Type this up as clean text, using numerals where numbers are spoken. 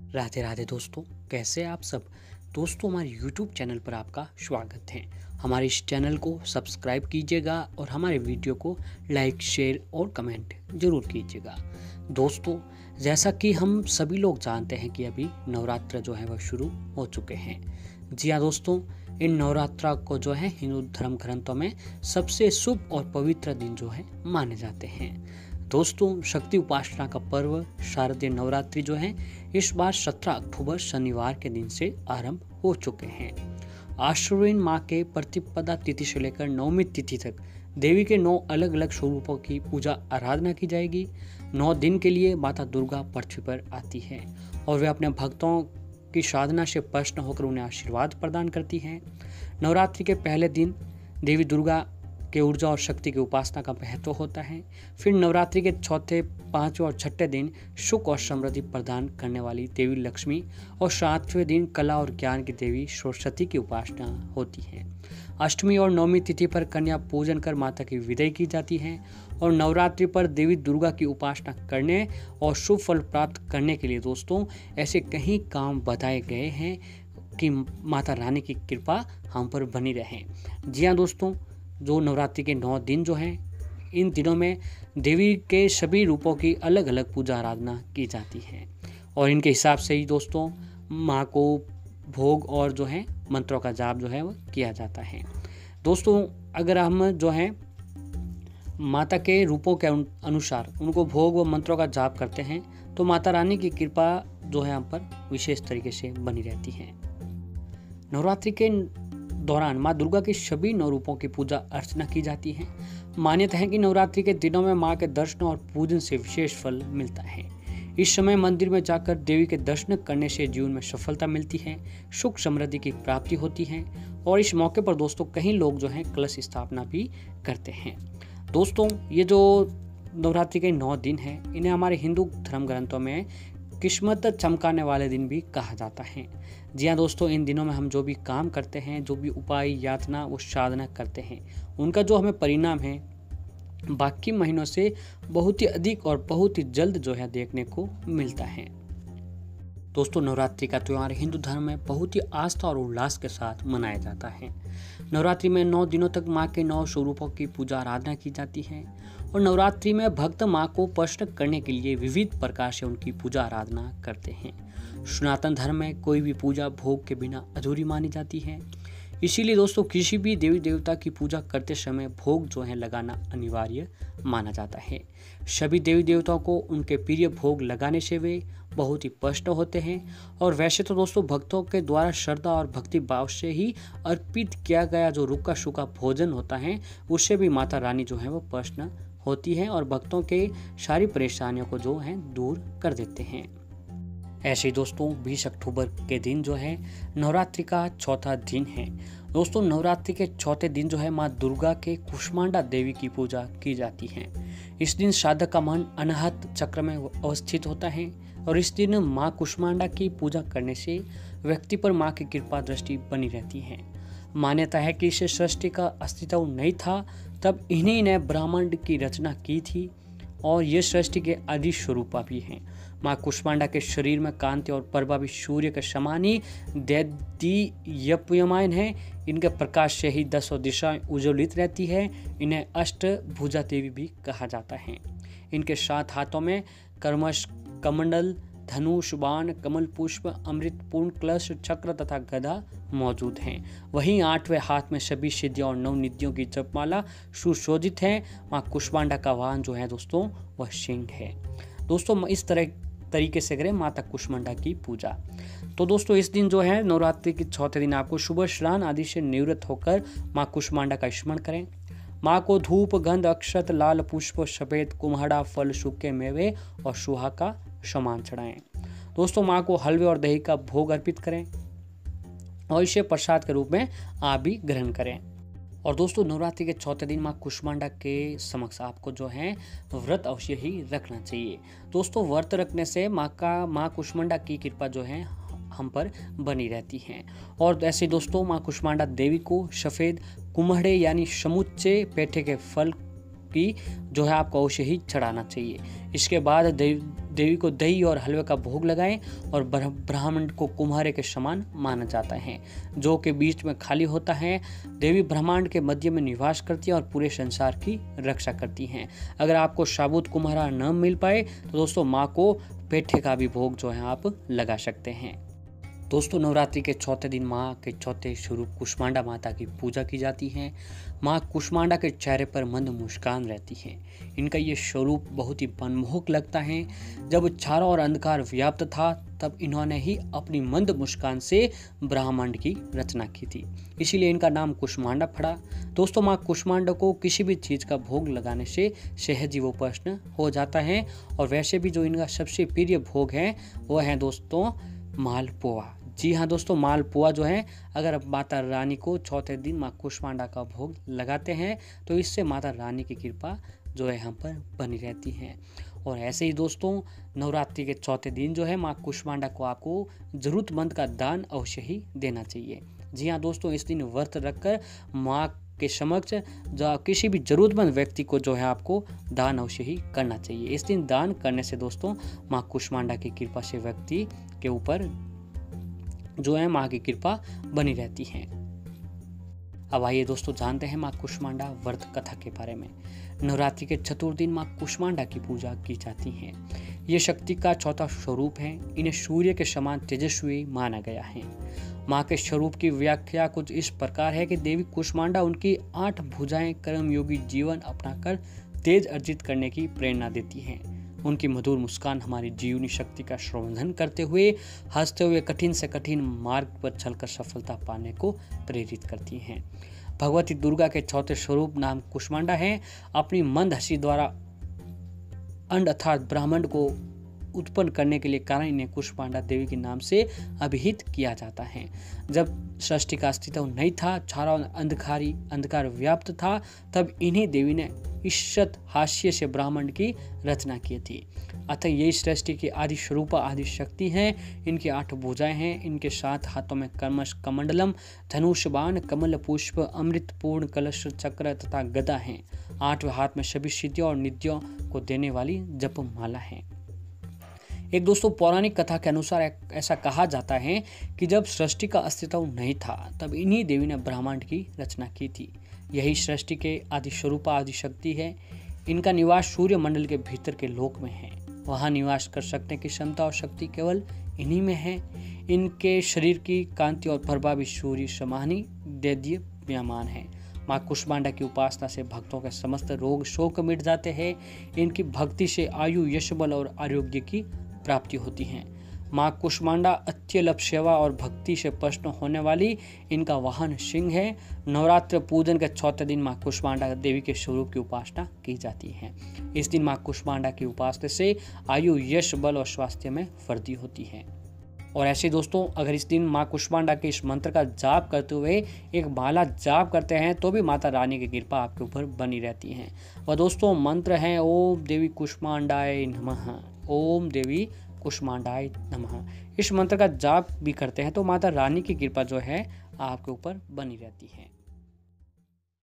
राधे राधे दोस्तों, कैसे आप सब। दोस्तों, हमारे YouTube चैनल पर आपका स्वागत है। हमारे इस चैनल को सब्सक्राइब कीजिएगा और हमारे वीडियो को लाइक, शेयर और कमेंट जरूर कीजिएगा। दोस्तों, जैसा कि हम सभी लोग जानते हैं कि अभी नवरात्र जो है वह शुरू हो चुके हैं। जी हाँ दोस्तों, इन नवरात्रा को जो है हिंदू धर्म ग्रंथों में सबसे शुभ और पवित्र दिन जो है माने जाते हैं। दोस्तों, शक्ति उपासना का पर्व शारदीय नवरात्रि जो है इस बार 17 अक्टूबर शनिवार के दिन से आरंभ हो चुके हैं। आश्विन माह के प्रतिपदा तिथि से लेकर नवमी तिथि तक देवी के 9 अलग अलग स्वरूपों की पूजा आराधना की जाएगी। 9 दिन के लिए माता दुर्गा पृथ्वी पर आती है और वे अपने भक्तों की साधना से प्रसन्न होकर उन्हें आशीर्वाद प्रदान करती हैं। नवरात्रि के पहले दिन देवी दुर्गा के ऊर्जा और शक्ति की उपासना का महत्व होता है। फिर नवरात्रि के चौथे, पांचवें और छठे दिन सुख और समृद्धि प्रदान करने वाली देवी लक्ष्मी और सातवें दिन कला और ज्ञान की देवी सरस्वती की उपासना होती है। अष्टमी और नवमी तिथि पर कन्या पूजन कर माता की विदाई की जाती है और नवरात्रि पर देवी दुर्गा की उपासना करने और शुभ फल प्राप्त करने के लिए दोस्तों ऐसे कई काम बताए गए हैं कि माता रानी की कृपा हम पर बनी रहे। जी हाँ दोस्तों, जो नवरात्रि के 9 दिन जो हैं, इन दिनों में देवी के सभी रूपों की अलग अलग पूजा आराधना की जाती है और इनके हिसाब से ही दोस्तों माँ को भोग और जो है मंत्रों का जाप जो है वो किया जाता है। दोस्तों, अगर हम जो है माता के रूपों के अनुसार उनको भोग व मंत्रों का जाप करते हैं तो माता रानी की कृपा जो है हम पर विशेष तरीके से बनी रहती है। नवरात्रि के दौरान माँ दुर्गा के सभी 9 रूपों की पूजा अर्चना की जाती है। मान्यता है कि नवरात्रि के दिनों में माँ के दर्शन और पूजन से विशेष फल मिलता है। इस समय मंदिर में जाकर देवी के दर्शन करने से जीवन में सफलता मिलती है, सुख समृद्धि की प्राप्ति होती है और इस मौके पर दोस्तों कई लोग जो हैं कलश स्थापना भी करते हैं। दोस्तों, ये जो नवरात्रि के 9 दिन हैं, इन्हें हमारे हिंदू धर्म ग्रंथों में किस्मत चमकाने वाले दिन भी कहा जाता है। जी हाँ दोस्तों, इन दिनों में हम जो भी काम करते हैं, जो भी उपाय, यातना व साधना करते हैं, उनका जो हमें परिणाम है बाकी महीनों से बहुत ही अधिक और बहुत ही जल्द जो है देखने को मिलता है। दोस्तों, नवरात्रि का त्यौहार हिंदू धर्म में बहुत ही आस्था और उल्लास के साथ मनाया जाता है। नवरात्रि में 9 दिनों तक माँ के 9 स्वरूपों की पूजा आराधना की जाती है और नवरात्रि में भक्त माँ को प्रसन्न करने के लिए विविध प्रकार से उनकी पूजा आराधना करते हैं। सनातन धर्म में कोई भी पूजा भोग के बिना अधूरी मानी जाती है। इसीलिए दोस्तों किसी भी देवी देवता की पूजा करते समय भोग जो है लगाना अनिवार्य माना जाता है। सभी देवी देवताओं को उनके प्रिय भोग लगाने से वे बहुत ही प्रसन्न होते हैं और वैसे तो दोस्तों भक्तों के द्वारा श्रद्धा और भक्ति भाव से ही अर्पित किया गया जो रूखा सूखा भोजन होता है उससे भी माता रानी जो है वो प्रसन्न होती है और भक्तों के सारी परेशानियों को जो है दूर कर देते हैं। ऐसे ही दोस्तों 20 अक्टूबर के दिन जो है नवरात्रि का चौथा दिन है। दोस्तों, नवरात्रि के चौथे दिन जो है माँ दुर्गा के कुष्मांडा देवी की पूजा की जाती है। इस दिन साधक का मन अनाहत चक्र में अवस्थित होता है और इस दिन माँ कुष्मांडा की पूजा करने से व्यक्ति पर माँ की कृपा दृष्टि बनी रहती है। मान्यता है कि इसे सृष्टि का अस्तित्व नहीं था, तब इन्हीं ने ब्रह्मांड की रचना की थी और ये सृष्टि के आदि स्वरूपा भी हैं। माँ कुष्मांडा के शरीर में कांति और प्रभावी सूर्य के समान ही दैदीप्यमान है। इनके प्रकाश से ही 10 दिशाएं उज्ज्वलित रहती है। इन्हें अष्टभुजा देवी भी कहा जाता है। इनके 7 हाथों में कर्मश, कमंडल, धनुष, बाण, कमल पुष्प, अमृत पूर्ण कलश, चक्र तथा गदा मौजूद हैं। वहीं 8वें हाथ में सभी सिद्धियों और 9 निधियों की जपमाला सुशोभित है। माँ कुष्मांडा का वाहन जो है दोस्तों वह सिंह है। दोस्तों, इस तरीके से करें माता कुष्मांडा की पूजा। तो दोस्तों, इस दिन जो है नवरात्रि के चौथे दिन आपको सुबह स्नान आदि से निवृत्त होकर माँ कुष्मांडा का स्मरण करें। माँ को धूप, गंध, अक्षत, लाल पुष्प, सफेद कुम्हड़ा, फल, सूखे मेवे और सुहा का सामान चढ़ाएं। दोस्तों, माँ को हलवे और दही का भोग अर्पित करें और इसे प्रसाद के रूप में आप भी ग्रहण करें। और दोस्तों, नवरात्रि के चौथे दिन माँ कुष्मांडा के समक्ष आपको जो है व्रत अवश्य ही रखना चाहिए। दोस्तों, व्रत रखने से माँ कुष्मांडा की कृपा जो है हम पर बनी रहती है। और ऐसे दोस्तों माँ कुष्मांडा देवी को सफ़ेद कुम्हड़े यानी समुच्चे पेठे के फल की जो है आपको अवश्य ही चढ़ाना चाहिए। इसके बाद देवी को दही और हलवे का भोग लगाएं और ब्राह्मण को कुम्हारे के समान माना जाता है, जो के बीच में खाली होता है। देवी ब्रह्मांड के मध्य में निवास करती है और पूरे संसार की रक्षा करती हैं। अगर आपको साबुत कुम्हारा न मिल पाए तो दोस्तों माँ को पेठे का भी भोग जो है आप लगा सकते हैं। दोस्तों नवरात्रि के चौथे दिन माँ के चौथे स्वरूप कुष्मांडा माता की पूजा की जाती है। माँ कुष्मांडा के चेहरे पर मंद मुस्कान रहती है। इनका ये स्वरूप बहुत ही मनमोहक लगता है। जब चारों ओर अंधकार व्याप्त था तब इन्होंने ही अपनी मंद मुस्कान से ब्रह्मांड की रचना की थी, इसीलिए इनका नाम कुष्मांडा पड़ा। दोस्तों माँ कुष्मांडा को किसी भी चीज़ का भोग लगाने से सहज वो प्रश्न हो जाता है। और वैसे भी जो इनका सबसे प्रिय भोग है वो है दोस्तों मालपुआ। जी हाँ दोस्तों, मालपुआ जो है अगर माता रानी को चौथे दिन माँ कुष्मांडा का भोग लगाते हैं तो इससे माता रानी की कृपा जो है हम पर बनी रहती है। और ऐसे ही दोस्तों नवरात्रि के चौथे दिन जो है माँ कुष्मांडा को आपको जरूरतमंद का दान अवश्य ही देना चाहिए। जी हाँ दोस्तों, इस दिन व्रत रखकर माँ के समक्ष जो किसी भी जरूरतमंद व्यक्ति को जो है आपको दान अवश्य ही करना चाहिए। इस दिन दान करने से दोस्तों माँ कुष्मांडा की कृपा से व्यक्ति के ऊपर जो है माँ की कृपा बनी रहती है। अब आइए दोस्तों जानते हैं माँ कुष्मांडा व्रत कथा के बारे में। नवरात्रि के चतुर्थ दिन माँ कुष्मांडा की पूजा की जाती है। ये शक्ति का चौथा स्वरूप है। इन्हें सूर्य के समान तेजस्वी माना गया है। माँ के स्वरूप की व्याख्या कुछ इस प्रकार है कि देवी कुष्मांडा उनकी 8 भुजाएं कर्मयोगी जीवन अपनाकर तेज अर्जित करने की प्रेरणा देती हैं। उनकी मधुर मुस्कान हमारी जीवनी शक्ति का संवर्धन करते हुए हंसते हुए कठिन से कठिन मार्ग पर चलकर सफलता पाने को प्रेरित करती हैं। भगवती दुर्गा के चौथे स्वरूप नाम कुष्मांडा है। अपनी मंद हंसी द्वारा अंड अर्थात ब्राह्मण को उत्पन्न करने के लिए कारण इन्हें कुष्मांडा देवी के नाम से अभिहित किया जाता है। जब सृष्टि का अस्तित्व नहीं था, चारों अंधकार व्याप्त था, तब इन्हीं देवी ने ईषत हास्य से ब्राह्मण की रचना की थी। अतः यही सृष्टि की आदि स्वरूपा आदि शक्ति है। इनकी 8 भुजाएं हैं। इनके 7 हाथों में कमंडलम, धनुष बाण, कमल पुष्प, अमृत पूर्ण कलश, चक्र तथा गदा हैं। 8वें हाथ में सभी सिद्धियों और निधियों को देने वाली जप माला है। एक दोस्तों पौराणिक कथा के अनुसार ऐसा कहा जाता है कि जब सृष्टि का अस्तित्व नहीं था तब इन्हीं देवी ने ब्रह्मांड की रचना की थी। यही सृष्टि के आदि स्वरूपा आदि शक्ति है। इनका निवास सूर्य मंडल के भीतर के लोक में है। वहाँ निवास कर सकने की क्षमता और शक्ति केवल इन्हीं में है। इनके शरीर की कांति और प्रभा भी सूर्य समान ही देदीप्यमान है। माँ कुष्मांडा की उपासना से भक्तों के समस्त रोग शोक मिट जाते हैं। इनकी भक्ति से आयु, यश, बल और आरोग्य की प्राप्ति होती है। माँ कुष्मांडा अत्यल्प सेवा और भक्ति से प्रसन्न होने वाली इनका वाहन सिंह है। नवरात्र पूजन के चौथे दिन माँ कुष्मांडा देवी के स्वरूप की उपासना की जाती है। इस दिन माँ कुष्मांडा की उपासना से आयु, यश, बल और स्वास्थ्य में वृद्धि होती है। और ऐसे दोस्तों अगर इस दिन माँ कुष्मांडा के इस मंत्र का जाप करते हुए एक माला जाप करते हैं तो भी माता रानी की कृपा आपके ऊपर बनी रहती है। वह दोस्तों मंत्र है ओम देवी कुष्मांडाय नमः, ओम देवी कुष्मांडाय नमः। इस मंत्र का जाप भी करते हैं तो माता रानी की कृपा जो है आपके ऊपर बनी रहती है।